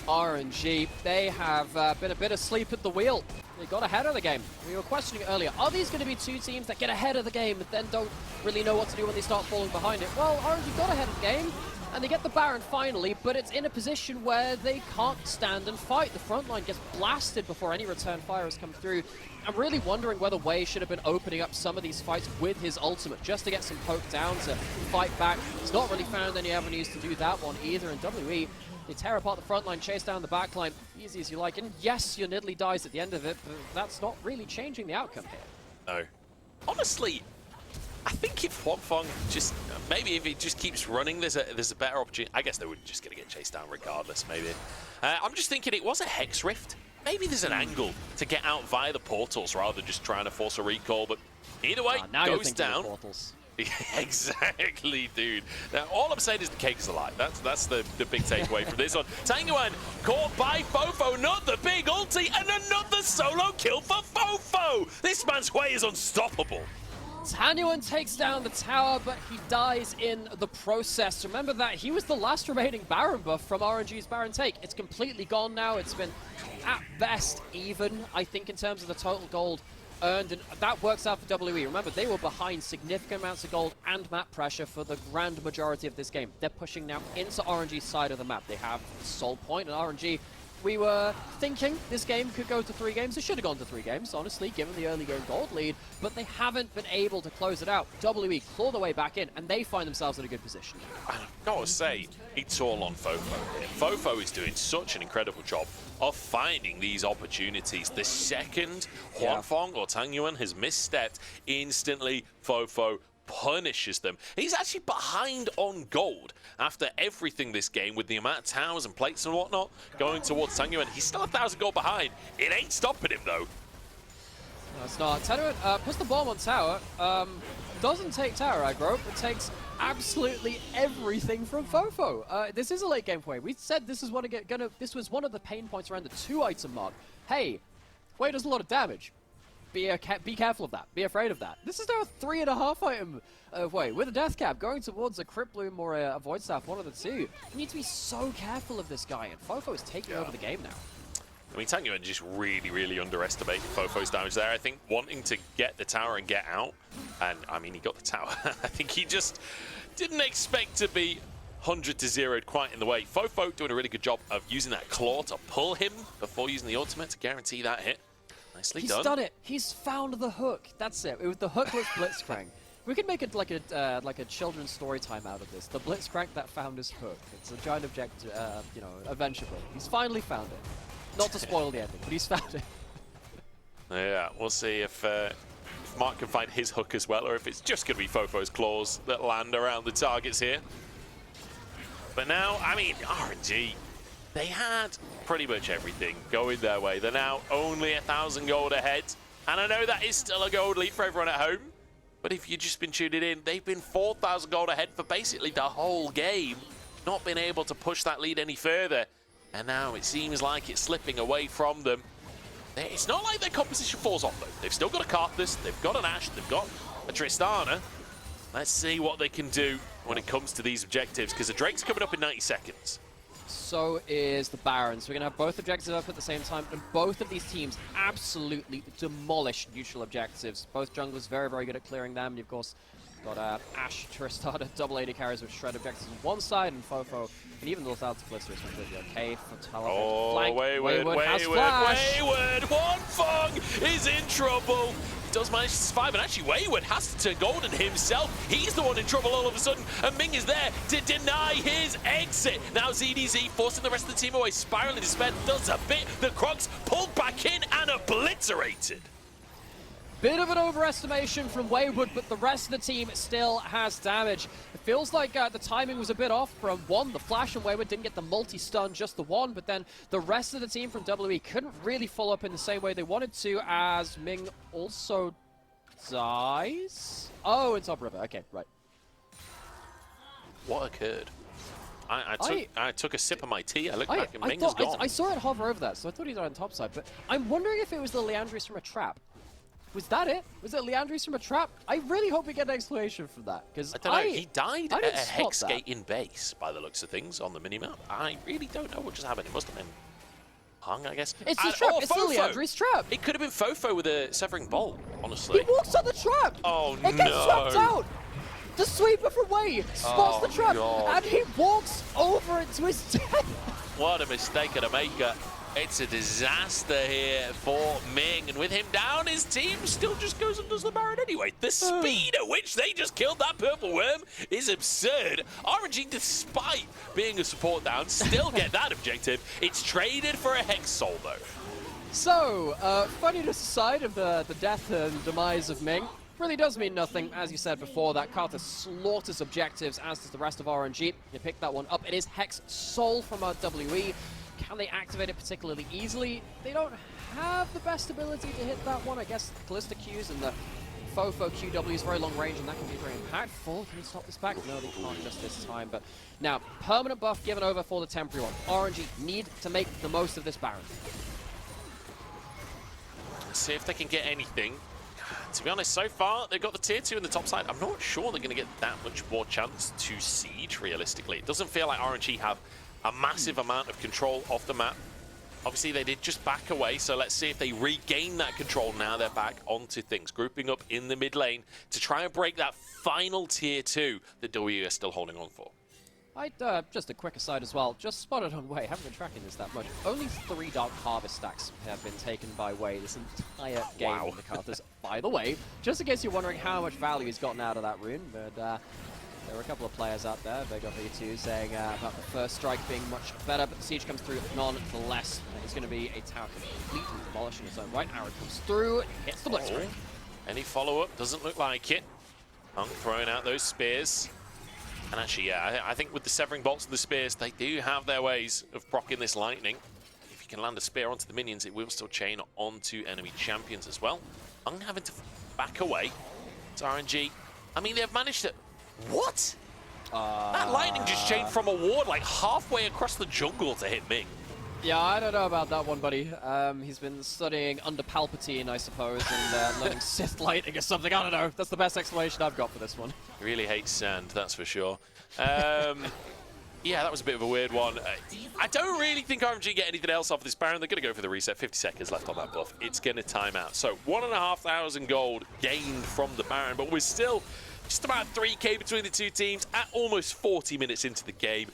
[SPEAKER 1] RNG, they have been a bit asleep at the wheel. They got ahead of the game. We were questioning earlier, are these going to be two teams that get ahead of the game but then don't really know what to do when they start falling behind it? Well, RNG got ahead of the game, and they get the Baron finally, but it's in a position where they can't stand and fight. The front line gets blasted before any return fire has come through. I'm really wondering whether Way should have been opening up some of these fights with his ultimate just to get some poke down to fight back. He's not really found any avenues to do that one either, and WE, they tear apart the front line, chase down the back line, easy as you like, and yes, your Nidalee dies at the end of it, but that's not really changing the outcome here.
[SPEAKER 2] No. Honestly, I think if Huanfeng just, maybe if he just keeps running, there's a better opportunity. I guess they were just going to get chased down regardless, maybe. I'm just thinking it was a Hex Rift. Maybe there's an angle to get out via the portals rather than just trying to force a recall, but either way,
[SPEAKER 1] now
[SPEAKER 2] goes down.
[SPEAKER 1] Portals.
[SPEAKER 2] Exactly, dude. Now, all I'm saying is the cake is a lie. That's the big takeaway from this one. Tangyuan caught by FoFo, not the big ulti, and another solo kill for FoFo. This man's way is unstoppable.
[SPEAKER 1] Tangyuan takes down the tower, but he dies in the process. Remember that he was the last remaining Baron buff from RNG's Baron take. It's completely gone now. It's been, at best, even, I think, in terms of the total gold earned, and that works out for WE. Remember, they were behind significant amounts of gold and map pressure for the grand majority of this game. They're pushing now into RNG's side of the map. They have the sole point, and RNG, we were thinking this game could go to 3 games. It should have gone to 3 games, honestly, given the early game gold lead, but they haven't been able to close it out. WE claw their way back in, and they find themselves in a good position.
[SPEAKER 2] I've got to say, it's all on FoFo here. FoFo is doing such an incredible job of finding these opportunities. The second Huanfeng or Tangyuan has misstepped, instantly FoFo punishes them. He's actually behind on gold after everything this game with the amount of towers and plates and whatnot going towards Tangyuan. He's still 1,000 gold behind. It ain't stopping him though.
[SPEAKER 1] No, it's not. Tangyuan puts the bomb on tower. Doesn't take tower aggro, but takes absolutely everything from FoFo. This is a late game for Way. We said this is this was one of the pain points around the 2-item mark. Hey, Way does a lot of damage. Be careful of that. Be afraid of that. This is now a 3.5 item Way with a death cap going towards a Crypt Bloom or a Void Staff, one of the two. You need to be so careful of this guy, and FoFo is taking over the game now.
[SPEAKER 2] I mean, Tangyuan just really underestimated FoFo's damage there. I think wanting to get the tower and get out, and I mean, he got the tower. I think he just didn't expect to be 100-0'd quite in the way. FoFo doing a really good job of using that claw to pull him before using the ultimate to guarantee that hit. Nicely done.
[SPEAKER 1] He's done it. He's found the hook. That's it. It was the hookless Blitzcrank. We could make it like a children's story time out of this. The Blitzcrank that found his hook. It's a giant objective, you know, adventure book. He's finally found it. Not to spoil the ending, but he's found it.
[SPEAKER 2] Yeah, we'll see if Mark can find his hook as well, or if it's just going to be FoFo's claws that land around the targets here. But now, I mean, RNG, they had pretty much everything going their way. They're now only 1,000 gold ahead. And I know that is still a gold lead for everyone at home. But if you've just been tuning in, they've been 4,000 gold ahead for basically the whole game. Not been able to push that lead any further. And now it seems like it's slipping away from them. It's not like their composition falls off though. They've still got a Karthus, they've got an Ashe, they've got a Tristana. Let's see what they can do when it comes to these objectives, because the Drake's coming up in 90 seconds.
[SPEAKER 1] So is the Barons. We're going to have both objectives up at the same time, and both of these teams absolutely demolish neutral objectives. Both junglers very good at clearing them, and of course, got Ashe, Tristana, double AD carries with shred objectives on one side, and FoFo, and even the Lethal Blister is completely okay for Talon.
[SPEAKER 2] Oh,
[SPEAKER 1] Flank.
[SPEAKER 2] Wayward has
[SPEAKER 1] flash.
[SPEAKER 2] Wayward! Huanfeng is in trouble. Does manage to survive, and actually Wayward has to turn golden himself. He's the one in trouble all of a sudden, and Ming is there to deny his exit. Now ZDZ forcing the rest of the team away. Spiraling Despair does a bit. The Crocs pulled back in and obliterated.
[SPEAKER 1] Bit of an overestimation from Wayward, but the rest of the team still has damage. It feels like the timing was a bit off from one. The Flash and Wayward didn't get the multi-stun, just the one, but then the rest of the team from WE couldn't really follow up in the same way they wanted to, as Ming also dies? Oh, it's upriver. Okay, right.
[SPEAKER 2] What occurred? I took a sip of my tea. I looked back and Ming is gone.
[SPEAKER 1] I saw it hover over that, so I thought he was on top side, but I'm wondering if it was the Leandris from a trap. Was that it? Was it Leandris from a trap? I really hope we get an explanation from that, because
[SPEAKER 2] I don't know. He died at a hex gate in base, by the looks of things, on the minimap. I really don't know what just happened. It must have been Heng, I guess.
[SPEAKER 1] It's the trap. It's the Leandris trap.
[SPEAKER 2] It could have been FoFo with a severing bolt, honestly.
[SPEAKER 1] He walks on the trap.
[SPEAKER 2] Oh, no.
[SPEAKER 1] It gets swept out. The sweeper from Way spots the trap, and he walks over it to his death.
[SPEAKER 2] What a mistake and a maker. It's a disaster here for Ming, and with him down, his team still just goes and does the Baron anyway. The speed at which they just killed that purple worm is absurd. RNG, despite being a support down, still get that objective. It's traded for a Hex Soul, though.
[SPEAKER 1] So, funniness aside of the death and demise of Ming, really does mean nothing. As you said before, that Carter slaughters objectives, as does the rest of RNG. You pick that one up. It is Hex Soul from our WE. Can they activate it particularly easily? They don't have the best ability to hit that one. I guess the Callista Qs and the FoFo QW is very long range, and that can be very impactful. Can you stop this back? No, they can't just this time. But now, permanent buff given over for the temporary one. RNG need to make the most of this Baron.
[SPEAKER 2] See if they can get anything. To be honest, so far, they've got the tier 2 in the top side. I'm not sure they're going to get that much more chance to siege, realistically. It doesn't feel like RNG have a massive amount of control off the map. Obviously, they did just back away, so let's see if they regain that control. Now they're back onto things, grouping up in the mid lane to try and break that final tier 2 that W are still holding on for.
[SPEAKER 1] Just a quick aside as well, just spotted on Way, haven't been tracking this that much. Only 3 Dark Harvest stacks have been taken by Way this entire game in the Carthers. By the way, just in case you're wondering how much value he's gotten out of that rune, but there were a couple of players out there, Big of V2, saying about the first strike being much better, but the siege comes through nonetheless. It's going to be a tower complete and demolished in its own right. Arrow comes through, and hits the blitzkrieg.
[SPEAKER 2] Any follow-up? Doesn't look like it. Heng throwing out those spears. And actually, yeah, I think with the severing bolts and the spears, they do have their ways of proccing this lightning. If you can land a spear onto the minions, it will still chain onto enemy champions as well. Heng having to back away. It's RNG. I mean, they've managed to... What? That lightning just chained from a ward like halfway across the jungle to hit Ming.
[SPEAKER 1] Yeah, I don't know about that one, buddy. He's been studying under Palpatine, I suppose, and learning Sith lightning or something. I don't know. That's the best explanation I've got for this one.
[SPEAKER 2] He really hates sand, that's for sure. Yeah, that was a bit of a weird one. I don't really think RNG get anything else off this Baron. They're going to go for the reset. 50 seconds left on that buff. It's going to time out. So 1,500 gold gained from the Baron, but we're still just about 3k between the two teams at almost 40 minutes into the game.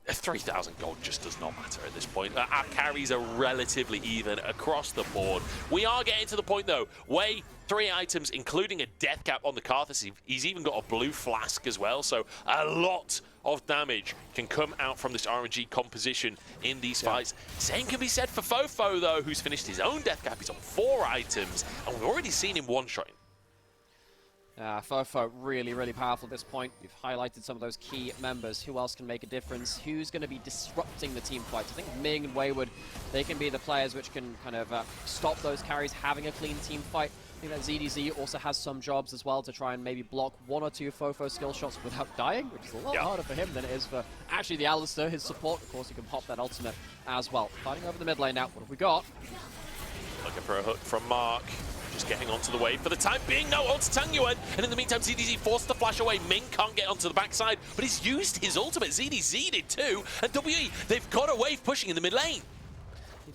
[SPEAKER 2] 3,000 gold just does not matter at this point. Our carries are relatively even across the board. We are getting to the point, though. Way 3 items, including a death cap on the Carthus. He's even got a blue flask as well, so a lot of damage can come out from this RNG composition in these fights. Same can be said for FoFo, though, who's finished his own death cap. He's on 4 items, and we've already seen him one-shot.
[SPEAKER 1] FoFo really, really powerful at this point. We've highlighted some of those key members. Who else can make a difference? Who's going to be disrupting the team fights? I think Ming and Wayward, they can be the players which can kind of stop those carries having a clean team fight. I think that ZDZ also has some jobs as well to try and maybe block 1 or 2 FoFo skill shots without dying, which is a lot harder for him than it is for actually the Alistair, his support. Of course, he can pop that ultimate as well. Fighting over the mid lane now. What have we got?
[SPEAKER 2] Looking for a hook from Mark. Just getting onto the wave for the time being. No, onto Tangyuan. And in the meantime, ZDZ forced the flash away. Ming can't get onto the backside, but he's used his ultimate. ZDZ did too. And WE, they've got a wave pushing in the mid lane.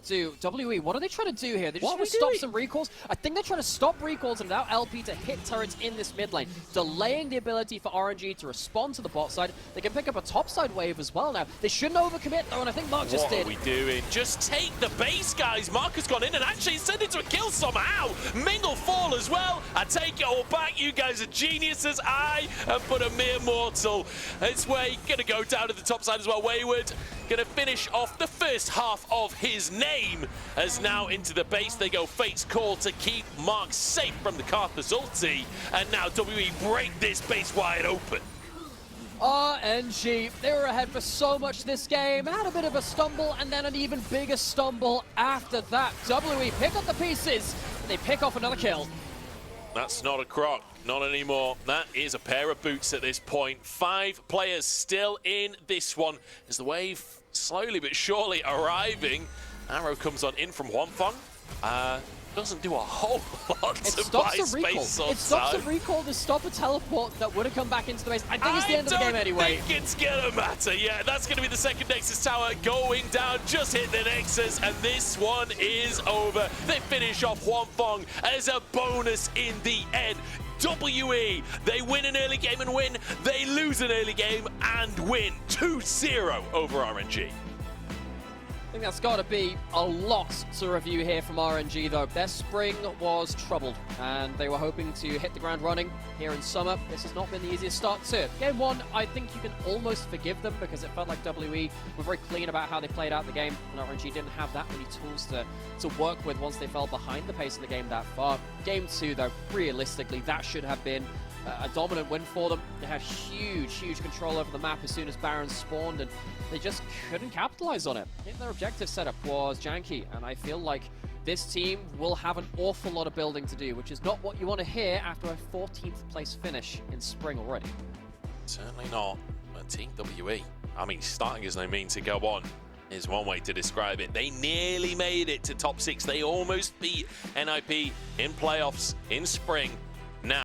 [SPEAKER 1] do. WE, what are they trying to do here? They're just
[SPEAKER 2] What are
[SPEAKER 1] trying
[SPEAKER 2] we
[SPEAKER 1] to stop
[SPEAKER 2] doing?
[SPEAKER 1] some recalls. I think they're trying to stop recalls and allow LP to hit turrets in this mid lane, delaying the ability for RNG to respond to the bot side. They can pick up a top side wave as well now. They shouldn't overcommit though, and I think Mark just did.
[SPEAKER 2] What are we doing? Just take the base, guys. Mark has gone in and actually sent it to a kill somehow. Ming will fall as well. I take it all back. You guys are geniuses. I am but a mere mortal. It's Way gonna go down to the top side as well. Wayward gonna finish off the first half of his name as now into the base they go. Fate's call to keep Mark safe from the Karthus ulti, and now WE break this base wide open.
[SPEAKER 1] RNG, they were ahead for so much this game, had a bit of a stumble, and then an even bigger stumble after that. WE pick up the pieces, and they pick off another kill.
[SPEAKER 2] That's not a croc, not anymore. That is a pair of boots at this point. 5 players still in this one as the wave slowly but surely arriving. Arrow comes on in from Huanfeng. Doesn't do a whole lot to buy space or
[SPEAKER 1] It stops a
[SPEAKER 2] time.
[SPEAKER 1] recall to stop a teleport that would have come back into the base. I think it's the end of the game anyway.
[SPEAKER 2] I don't think it's gonna matter. Yeah, that's gonna be the second Nexus tower going down. Just hit the Nexus, and this one is over. They finish off Huanfeng as a bonus in the end. WE, they win an early game and win. They lose an early game and win 2-0 over RNG.
[SPEAKER 1] I think that's got to be a lot to review here from RNG, though. Their spring was troubled, and they were hoping to hit the ground running here in summer. This has not been the easiest start to. Game 1, I think you can almost forgive them because it felt like WE were very clean about how they played out the game, and RNG didn't have that many tools to work with once they fell behind the pace of the game that far. Game 2, though, realistically, that should have been a dominant win for them. They had huge control over the map as soon as Baron spawned, and they just couldn't capitalize on it. I think their objective setup was janky, and I feel like this team will have an awful lot of building to do, which is not what you want to hear after a 14th place finish in spring already.
[SPEAKER 2] Certainly not. But Team WE, I mean, starting as they mean to go on is one way to describe it. They nearly made it to top 6. They almost beat NIP in playoffs in spring. Now